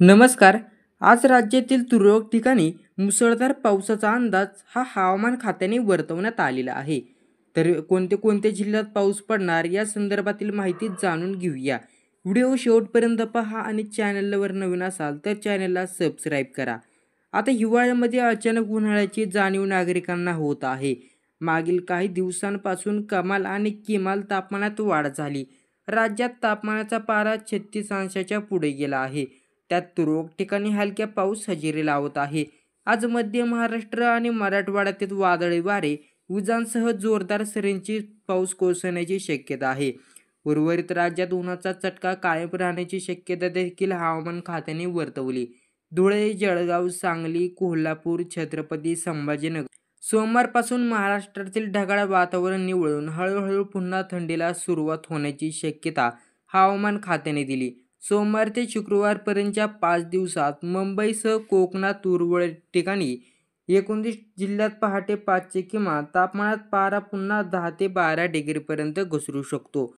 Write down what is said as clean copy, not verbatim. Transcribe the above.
नमस्कार. आज राज्यातील तुरळक ठिकाणी मुसळधार पावसाचा अंदाज हा हवामान खात्याने वर्तवण्यात आलेला आहे. तर कोणते कोणते जिल्ह्यात पाऊस पडणार या संदर्भातील माहिती जाणून घेऊया. व्हिडिओ शेवटपर्यंत पहा आणि चॅनलवर नवीन असाल तर चॅनलला सबस्क्राईब करा. आता हिवाळ्यामध्ये अचानक उन्हाळ्याची जाणीव नागरिकांना होत आहे. मागील काही दिवसांपासून कमाल आणि किमान तापमानात वाढ झाली. राज्यात तापमानाचा पारा 36 अंशाच्या पुढे गेला आहे. त्यात तुरळक ठिकाणी हलक्या पाऊस हजेरी लावत आहे. आज मध्य महाराष्ट्र आणि मराठवाड्यातील वादळी वारे, विजांसह जोरदार सरींची पाऊस कोसळण्याची शक्यता आहे. उर्वरित राज्यात उन्हाचा चटका कायम राहण्याची शक्यता देखील हवामान खात्याने वर्तवली. धुळे, जळगाव, सांगली, कोल्हापूर, छत्रपती संभाजीनगर सोमवारपासून महाराष्ट्रातील ढगाळ वातावरण निवळून हळूहळू पुन्हा थंडीला सुरुवात होण्याची शक्यता हवामान खात्याने दिली. सोमवार ते शुक्रवारपर्यंतच्या 5 दिवसात मुंबईसह कोकणात उर्वरित ठिकाणी 19 जिल्ह्यात पहाटे 5 चे किमान तापमानात पारा पुन्हा 10 ते 12 डिग्रीपर्यंत घसरू शकतो.